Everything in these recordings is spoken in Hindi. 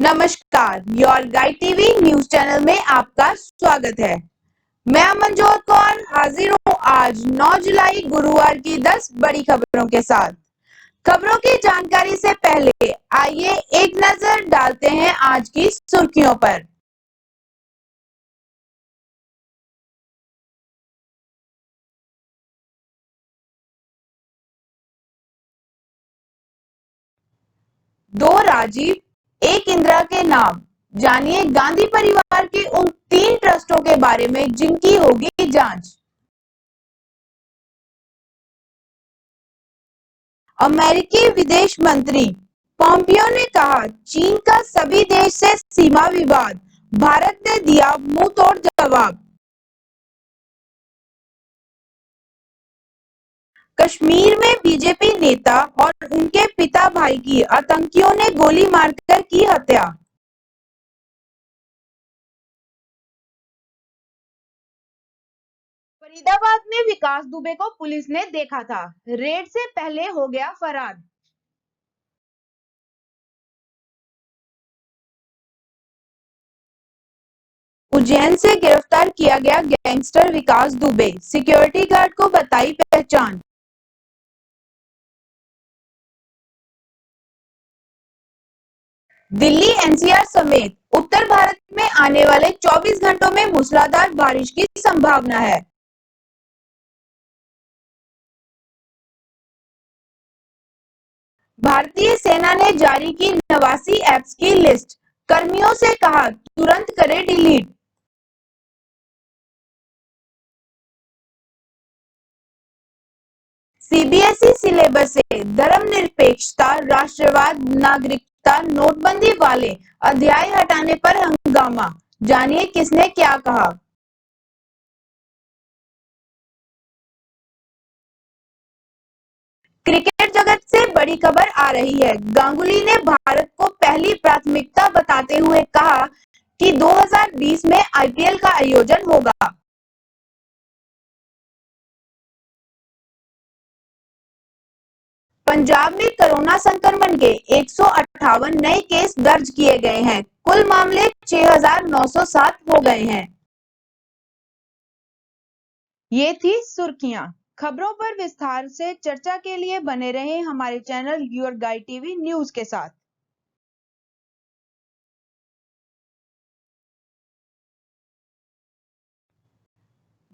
नमस्कार, your guide TV news channel में आपका स्वागत है। मैं अमनजोत कौर हाजिर हूँ आज 9 जुलाई गुरुवार की 10 बड़ी खबरों के साथ। खबरों की जानकारी से पहले आइए एक नजर डालते हैं आज की सुर्खियों पर। दो राजीव, एक इंदिरा के नाम, जानिए गांधी परिवार के उन 3 ट्रस्टों के बारे में जिनकी होगी जांच। अमेरिकी विदेश मंत्री पोम्पियो ने कहा, चीन का सभी देश से सीमा विवाद, भारत ने दिया मुंह तोड़ जवाब। कश्मीर में बीजेपी नेता और उनके पिता भाई की आतंकियों ने गोली मारकर की हत्या। फरीदाबाद में विकास दुबे को पुलिस ने देखा था, रेड से पहले हो गया फरार। उज्जैन से गिरफ्तार किया गया गैंगस्टर विकास दुबे, सिक्योरिटी गार्ड को बताई पहचान। दिल्ली एनसीआर समेत उत्तर भारत में आने वाले 24 घंटों में मूसलाधार बारिश की संभावना है। भारतीय सेना ने जारी की नवासी ऐप्स की लिस्ट, कर्मियों से कहा तुरंत करें डिलीट। सीबीएसई सिलेबस से धर्मनिरपेक्षता, राष्ट्रवाद, नागरिकता, नोटबंदी वाले अध्याय हटाने पर हंगामा, जानिए किसने क्या कहा। क्रिकेट जगत से बड़ी खबर आ रही है। गांगुली ने भारत को पहली प्राथमिकता बताते हुए कहा कि 2020 में आईपीएल का आयोजन होगा। पंजाब में कोरोना संक्रमण के 158 नए केस दर्ज किए गए हैं। कुल मामले 6,907 हो गए हैं। ये थी सुर्खियां। खबरों पर विस्तार से चर्चा के लिए बने रहे हमारे channel your guide TV news के साथ।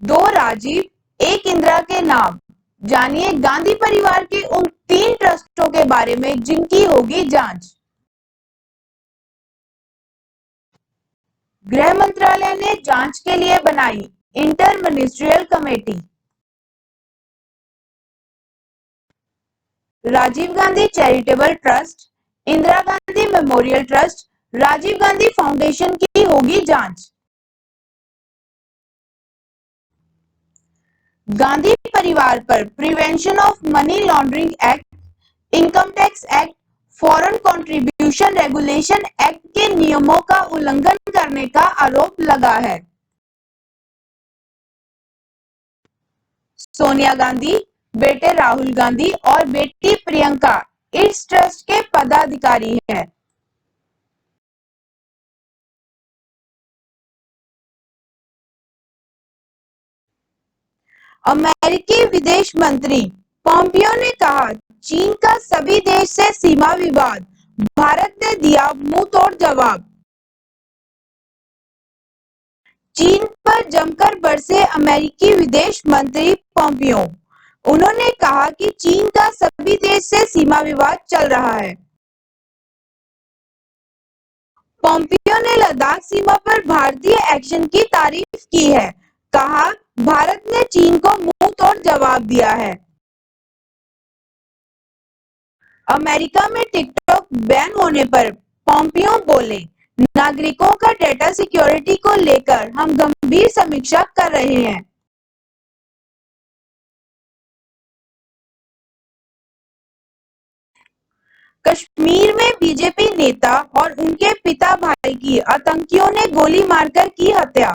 दो राजीव, एक इंदिरा के नाम, जानिए गांधी परिवार के उन 3 ट्रस्टों के बारे में जिनकी होगी जांच। गृह मंत्रालय ने जांच के लिए बनाई inter ministerial committee. Rajiv Gandhi charitable trust, Indira Gandhi memorial trust, Rajiv Gandhi foundation की होगी जांच। गांधी परिवार पर prevention of money laundering act, income tax act, foreign contribution regulation act के नियमों का उल्लंघन करने का आरोप लगा है। सोनिया गांधी, बेटे राहुल गांधी और बेटी प्रियंका इस ट्रस्ट के पदाधिकारी हैं। अमेरिकी विदेश मंत्री पोम्पियो ने कहा, चीन का सभी देश से सीमा विवाद, भारत ने दिया मुंह तोड़ जवाब। चीन पर जमकर बरसे अमेरिकी विदेश मंत्री पोम्पियो। उन्होंने कहा कि चीन का सभी देश से सीमा विवाद चल रहा है। पोम्पियो ने लद्दाख सीमा पर भारतीय एक्शन की तारीफ की है। कहा, भारत ने चीन को मुंह तोड़ जवाब दिया है। अमेरिका में टिकटॉक बैन होने पर पोम्पियो बोले, नागरिकों का डेटा सिक्योरिटी को लेकर हम गंभीर समीक्षा कर रहे हैं। कश्मीर में बीजेपी नेता और उनके पिता भाई की आतंकियों ने गोली मारकर की हत्या।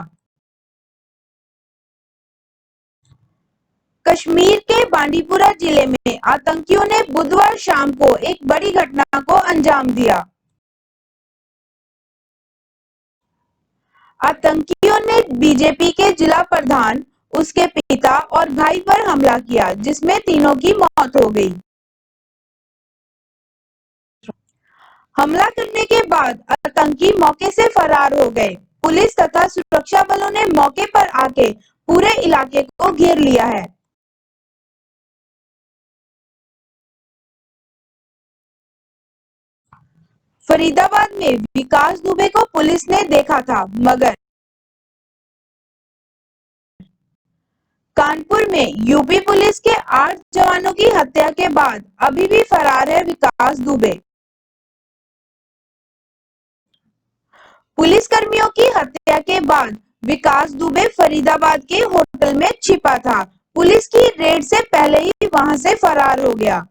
कश्मीर के बांडीपुरा जिले में आतंकियों ने बुधवार शाम को एक बड़ी घटना को अंजाम दिया। आतंकियों ने बीजेपी के जिला प्रधान, उसके पिता और भाई पर हमला किया, जिसमें तीनों की मौत हो गई। हमला करने के बाद आतंकी मौके से फरार हो गए। पुलिस तथा सुरक्षा बलों ने मौके पर आके पूरे इलाके को घेर लिया है। फरीदाबाद में विकास दुबे को पुलिस ने देखा था, मगर कानपुर में यूपी पुलिस के 8 जवानों की हत्या के बाद अभी भी फरार है विकास दुबे। पुलिसकर्मियों की हत्या के बाद विकास दुबे फरीदाबाद के होटल में छिपा था। पुलिस की रेड से पहले ही वहां से फरार हो गया।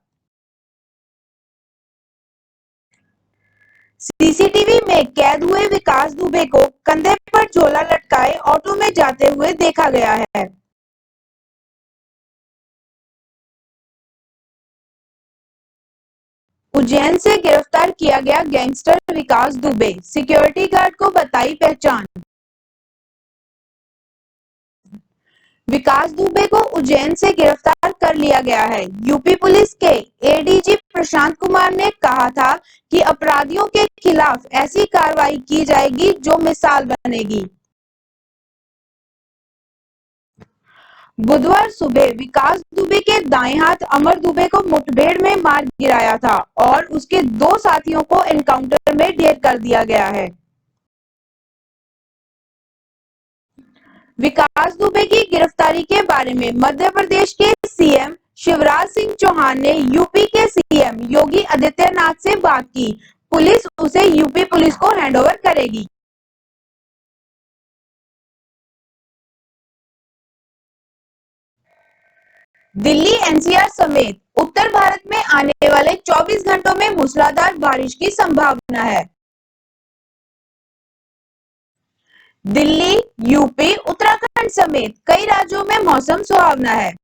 सीसीटीवी में कैद हुए विकास दुबे को कंधे पर झोला लटकाए ऑटो में जाते हुए देखा गया है। उज्जैन से गिरफ्तार किया गया गैंगस्टर विकास दुबे, सिक्योरिटी गार्ड को बताई पहचान। विकास दुबे को उज्जैन से गिरफ्तार कर लिया गया है। यूपी पुलिस के एडीजी प्रशांत कुमार ने कहा था कि अपराधियों के खिलाफ ऐसी कार्रवाई की जाएगी जो मिसाल बनेगी। बुधवार सुबह विकास दुबे के दाएं हाथ अमर दुबे को मुठभेड़ में मार गिराया था और उसके 2 साथियों को एनकाउंटर में ढेर कर दिया गया है। विकास दुबे की गिरफ्तारी के बारे में मध्य प्रदेश के सीएम शिवराज सिंह चौहान ने यूपी के सीएम योगी आदित्यनाथ से बात की। पुलिस उसे यूपी पुलिस को हैंडओवर करेगी। दिल्ली एनसीआर समेत उत्तर भारत में आने वाले 24 घंटों में मूसलाधार बारिश की संभावना है। दिल्ली, यूपी, उत्तराखंड समेत कई राज्यों में मौसम सुहावना है।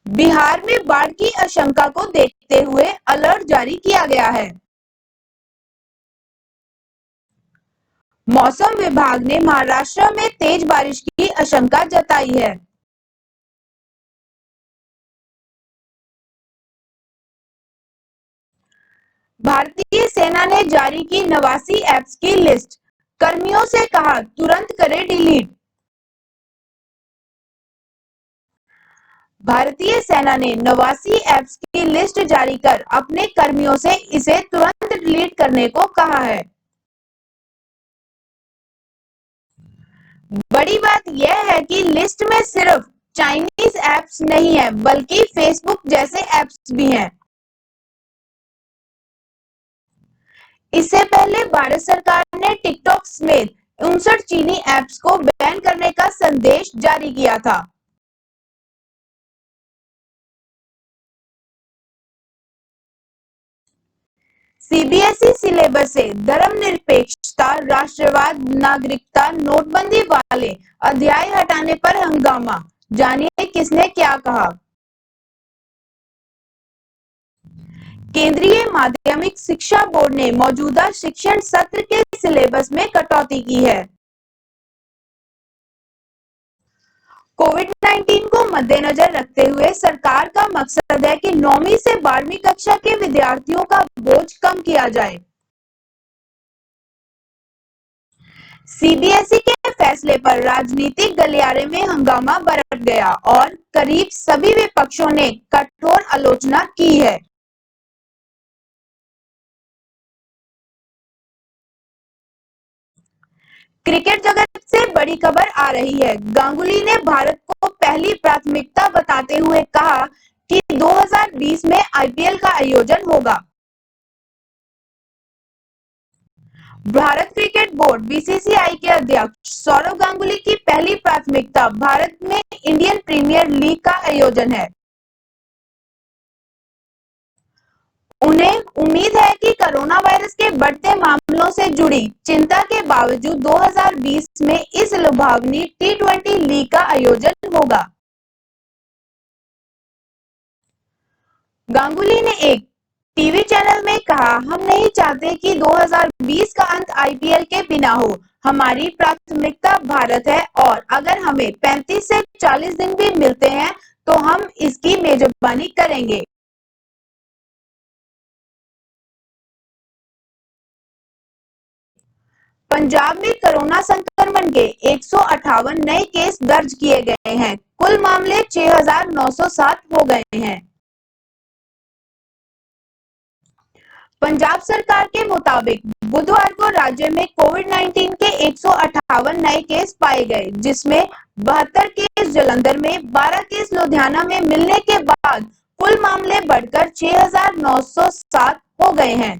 बिहार में बाढ़ की आशंका को देखते हुए अलर्ट जारी किया गया है। मौसम विभाग ने महाराष्ट्र में तेज बारिश की आशंका जताई है। भारतीय सेना ने जारी की नवासी ऐप्स की लिस्ट, कर्मियों से कहा तुरंत करें डिलीट। भारतीय सेना ने नवासी ऐप्स की लिस्ट जारी कर अपने कर्मियों से इसे तुरंत डिलीट करने को कहा है। बड़ी बात यह है कि लिस्ट में सिर्फ चाइनीज ऐप्स नहीं है, बल्कि फेसबुक जैसे ऐप्स भी हैं। इससे पहले भारत सरकार ने टिकटॉक समेत 59 चीनी ऐप्स को बैन करने का संदेश जारी किया था। सीबीएसई सिलेबस से धर्मनिरपेक्षता, राष्ट्रवाद, नागरिकता, नोटबंदी वाले अध्याय हटाने पर हंगामा, जानिए किसने क्या कहा। केंद्रीय माध्यमिक शिक्षा बोर्ड ने मौजूदा शिक्षण सत्र के सिलेबस में कटौती की है। कोविड-19 को मद्देनजर रखते हुए सरकार का मकसद है कि 9वीं से 12वीं कक्षा के विद्यार्थियों का बोझ कम किया जाए। सीबीएसई के फैसले पर राजनीतिक गलियारे में हंगामा बरट गया और करीब सभी विपक्षों ने कठोर आलोचना की है। क्रिकेट जगत से बड़ी खबर आ रही है। गांगुली ने भारत को पहली प्राथमिकता बताते हुए कहा कि 2020 में आईपीएल का आयोजन होगा। भारत क्रिकेट बोर्ड बीसीसीआई के अध्यक्ष सौरव गांगुली की पहली प्राथमिकता भारत में इंडियन प्रीमियर लीग का आयोजन है। उन्हें उम्मीद है कि कोरोना वायरस के बढ़ते मामलों से जुड़ी चिंता के बावजूद 2020 में इस लुभावनी टी20 लीग का आयोजन होगा। गांगुली ने एक टीवी चैनल में कहा, हम नहीं चाहते कि 2020 का अंत आईपीएल के बिना हो। हमारी प्राथमिकता भारत है और अगर हमें 35 से 40 दिन भी मिलते हैं तो हम इसकी मेजबानी करेंगे। पंजाब में कोरोना संक्रमण के 158 नए केस दर्ज किए गए हैं। कुल मामले 6,907 हो गए हैं। पंजाब सरकार के मुताबिक बुधवार को राज्य में कोविड-19 के 158 नए केस पाए गए, जिसमें 72 केस जालंधर में, 12 केस लुधियाना में मिलने के बाद कुल मामले बढ़कर 6,907 हो गए हैं।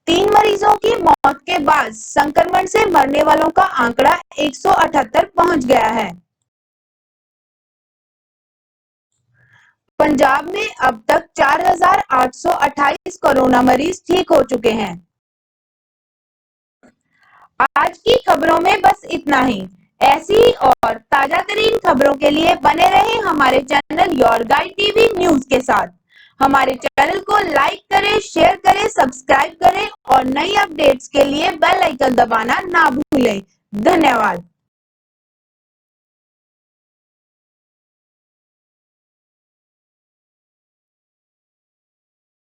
3 मरीजों की मौत के बाद संक्रमण से मरने वालों का आंकड़ा 178 पहुंच गया है। पंजाब में अब तक 4,828 कोरोना मरीज ठीक हो चुके हैं। आज की खबरों में बस इतना ही। ऐसी ही और ताजा तरीन खबरों के लिए बने रहें हमारे channel your guide TV news के साथ। हमारे चैनल को लाइक करें, शेयर करें, सब्सक्राइब करें और नई अपडेट्स के लिए बेल आइकन दबाना ना भूलें। धन्यवाद।